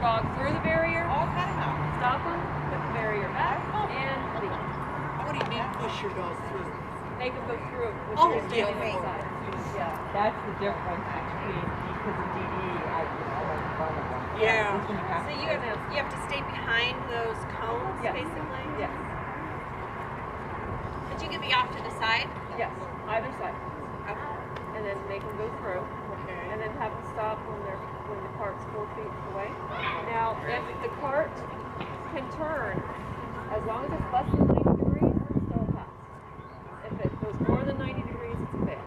dog through the barrier, Oh, kind of. stop them, put the barrier back, and leave. What do you mean push your dog through? Make them go through with Oh, your standing yeah. inside. Yeah. That's the difference between, because of DD, I went in front of them. Yeah. This one So you have to stay behind those cones, Yes. basically? Yes. But you can be off to the side? Yes. Either side. Okay. And then make them go through. And then have them stop when the cart's 4 feet away. Now, if the cart can turn, as long as it's less than 90 degrees, it's still a pass. If it goes more than 90 degrees, it's a fail.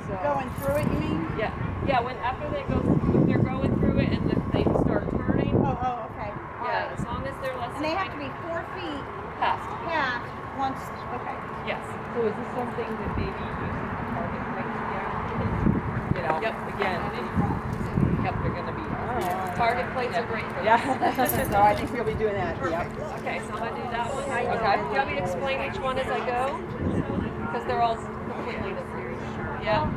So, Going through it, you mean? yeah, yeah. When after they're going through it and they start turning, Oh, okay. yeah, as long as they're less And than they have 90 to be 4 feet past. past once. Okay. Yes. So is this something that maybe using the target plates again? You know, Yep. again, yep, they're going to be. Target plates are great for Yeah. this. So I think we'll be doing that. Yep. Okay, so I'm gonna do that one. Okay. Do you want me to explain each one as I go? Because they're all completely different. Yeah?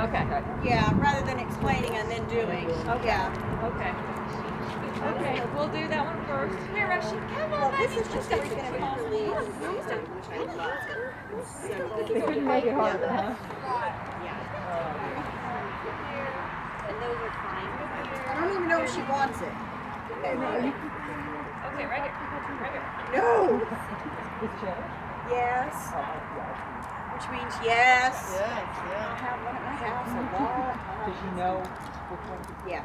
Okay. Yeah, rather than explaining and then doing. Yeah. Okay. Okay, we'll do that one first. Here, Rashi, come on. Well, this is just freaking impossible. They couldn't make it harder, huh? And those are fine. I don't even know if she wants it. Okay, right here. Right here. No. This chair? Yes. Oh, yeah. Which means yes. Yes, I yeah. have one at my house a lot. Does she know which one to Yeah.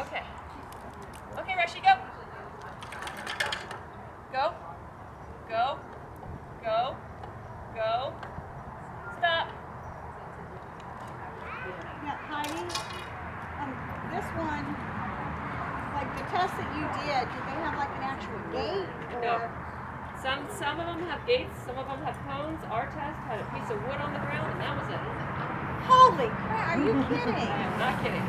Okay. Okay, Rashi, go. Go. Go. Go. Go. Stop. Now, Heidi, this one, like the test that you did they have like an actual gate? Or? No. Some of them have gates, some of them have cones. Our test had a piece of wood on the ground, and that was it. Holy crap, are you kidding? I am not kidding.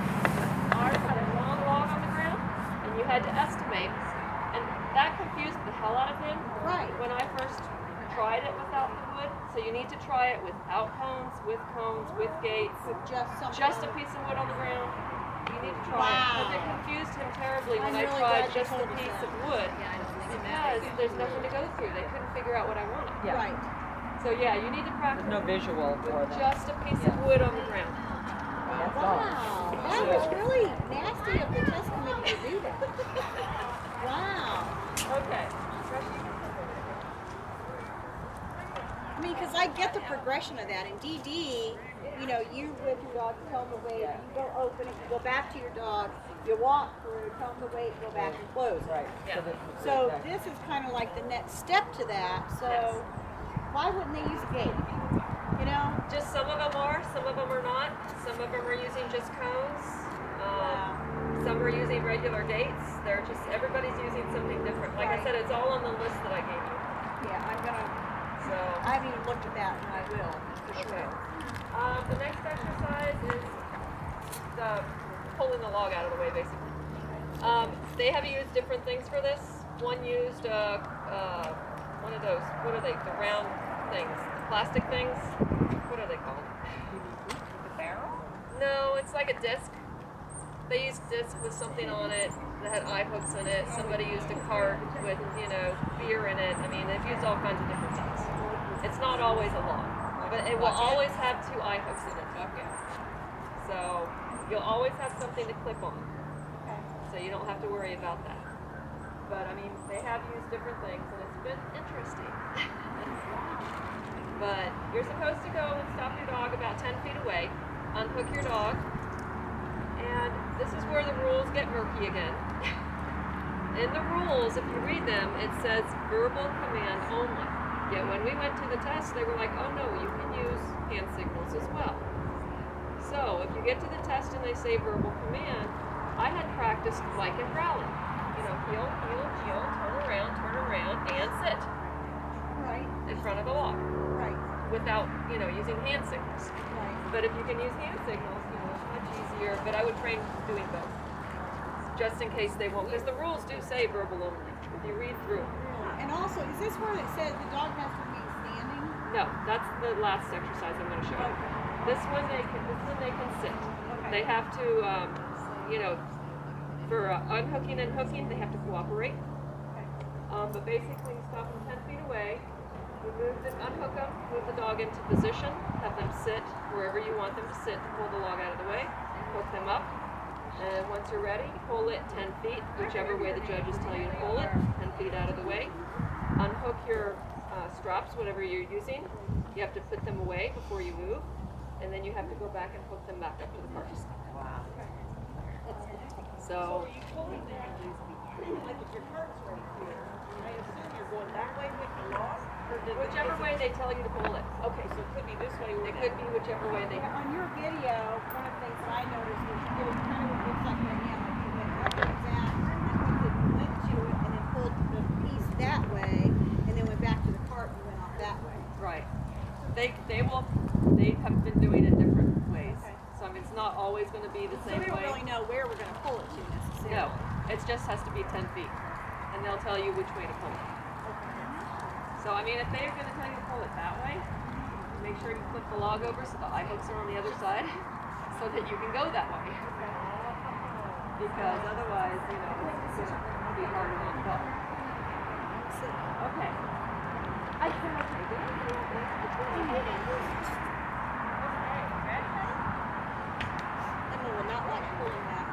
Ours had a long log on the ground, and you had to estimate. And that confused the hell out of him Right. when I first tried it without the wood. So you need to try it without cones, with gates, With just something. just a piece of wood on the ground. You need to try it. Because it confused him terribly when I'm I really tried glad you just a told us piece that. of wood. Because there's nothing to go through. They couldn't figure out what I wanted. Yeah. Right. So yeah, you need to practice There's no visual with for them. just a piece of wood on the ground. That's all. Wow. That was really nasty of the test committee to do that. Wow. Okay. I mean, because I get the progression of that. In DD, you know, you with your dog, tell them to wait, you go open it, you go back to your dog, you walk through, tell them to wait, go back and close. Right. Yeah. So this is kind of like the next step to that. So Yes. why wouldn't they use a gate? You know? Just some of them are, some of them are not. Some of them are using just cones. Wow. Some are using regular gates. They're just, everybody's using something different. Like I said, it's all on the list that I gave you. Yeah, I'm gonna. So, I haven't even looked at that, and I will for okay. sure. The next exercise is the pulling the log out of the way, basically. They have used different things for this. One used one of those, what are they, the round things, the plastic things? What are they called? The barrel? No, it's like a disc. They used disc with something on it that had eye hooks in it. Somebody used a cart with, beer in it. I mean, they've used all kinds of different things. It's not always a log, but it will always have 2 eye hooks in it. Okay. So you'll always have something to clip on. Okay. So you don't have to worry about that. But I mean, they have used different things, and it's been interesting. But you're supposed to go and stop your dog about 10 feet away, unhook your dog, and this is where the rules get murky again. In the rules, if you read them, it says verbal command only. Yet when we went to the test, they were like, oh no, you can use hand signals as well. So if you get to the test and they say verbal command, I had practiced like in rally. Heel, heel, heel, turn around, and sit Right. in front of the log Right. without, using hand signals. Right. But if you can use hand signals, it's much easier. But I would train doing both, just in case they won't, because the rules do say verbal only. If you read through. And also, is this where it says the dog has to remain standing? No, that's the last exercise I'm going to show you. This one they can sit. Okay. They have to, For unhooking and hooking, they have to cooperate. But basically, you stop them 10 feet away. You unhook them, move the dog into position, have them sit wherever you want them to sit to pull the log out of the way, hook them up, and once you're ready, pull it 10 feet, whichever way the judges tell you to pull it, 10 feet out of the way. Unhook your straps, whatever you're using. You have to put them away before you move, and then you have to go back and hook them back up to the carcass. Wow. So, You told me that like if your cart's right here, I assume you're going that way with the log? Or whichever way they tell you to pull it. Okay, so it could be this way or It that could be whichever way they. On your video, one of the things that I noticed was it was kind of what it looks like right now. Like you went up and down, and then went to it, and then pulled the piece that way, and then went back to the cart and went off that way. Right. They have been doing it different ways. Okay. So I mean, it's not always going to be the So same we don't way. really know where we're going to pull it to necessarily. No, it just has to be 10 feet, and they'll tell you which way to pull it. So I mean, if they're going to tell you to pull it that way, make sure you flip the log over so the eye hooks are on the other side, so that you can go that way. Because otherwise, you know, it's going to be harder on the dog. Okay. I cannot take it. Emma will not like pulling that.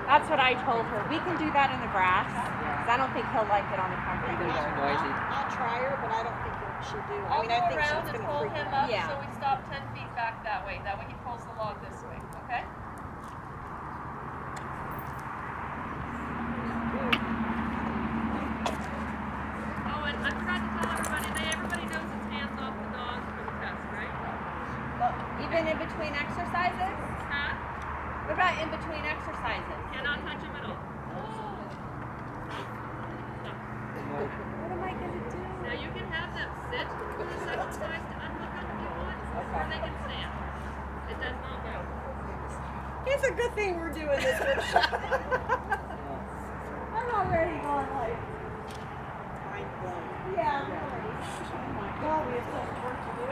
That's what I told her. We can do that in the grass. 'Cause I don't think he'll like it on the concrete either. I'll try her, but I don't think she'll do it. I I'll mean, go I think around she's and going to pull freak him out. up, Yeah. so we stop 10 feet back that way. That way he pulls the log this way, okay? Oh, and I forgot to tell everybody knows it's hands off the dog for the test, right? Even in between exercises? Huh? What about in between exercises? Cannot touch him at all. What am I gonna do? Now you can have them sit for this exercise to unhook them if you want, or they can stand. It does not matter. It's a good thing we're doing this workshop. I'm already going like, mind blown. Yeah, I'm already. Oh my God, we have so much work to do.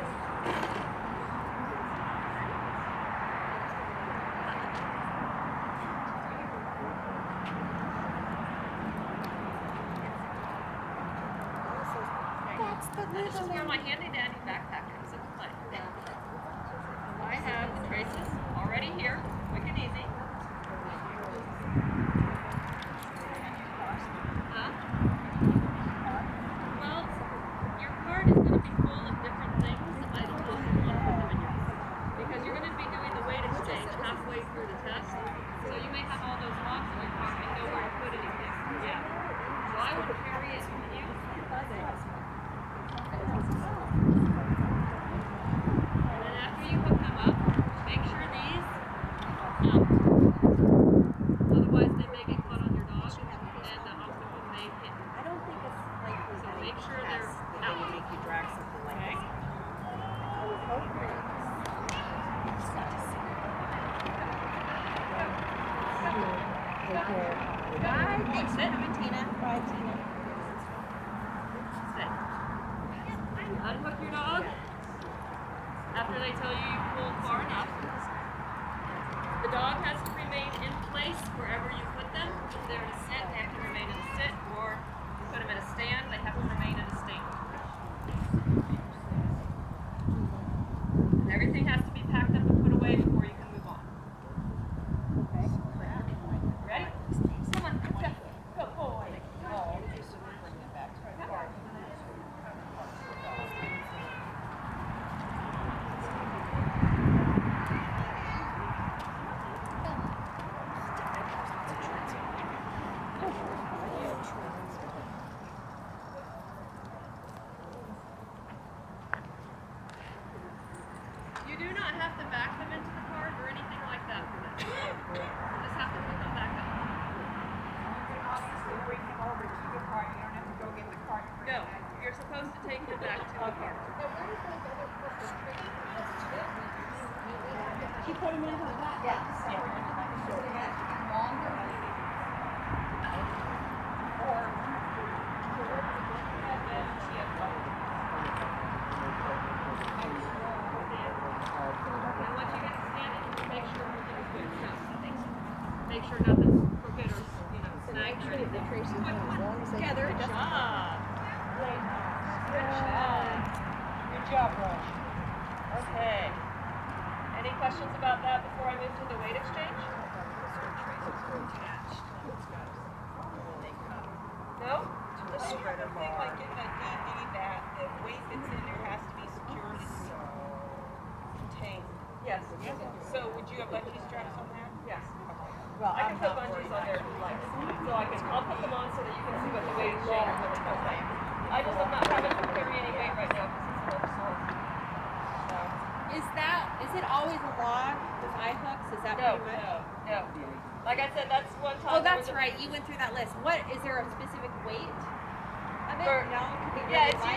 This is where my handy dandy backpack comes into play. I have the traces already here, quick and easy. Huh? Well, your card is going to be full of different things. I don't know if you want to put them in your card. Because you're going to be doing the weight exchange halfway through the test. So you may have all those logs in your car and know where to put anything. Yeah. So I would carry it with you. And then after you hook them up, make sure these out. Otherwise they may get caught on your dog and the obstacle may hit. I don't think it's likely So that make sure it they're has- out. they will make you drag something like Okay? this. I would hope not. Bye. Thanks for coming, Tina. Bye, Tina. Sit. Unhook your dog. After they tell you you've pulled far enough. The dog has to remain in place wherever you put them. If they're in a sit, they have to remain in a sit, or you put them in a stand, they have to remain in a stand. And everything has to be packed up and put away before you can move on. Okay. Ready? Come on, good job. Good boy. Actually, the Tracy's one as long as they Yeah, they're just job. Good job, Rush. Okay. Any questions about that before I move to the weight exchange? No? Just sort of thing like in the DD that the weight that's in there has to be secured and contained. Yes. So would you have bungee straps on that? Yes. Well, I can put bungees on there if you like. So I'll put them on so that you can see what the weight exchange really feels like. I just am not having to carry any weight right now because it's a little sore. So. Is it always a log with eye hooks? Is that No, pretty much? no. Like I said, that's one time. Oh, that's right. You went through that list. What is there a specific weight of it? For- No. Could be Yeah, really it's light?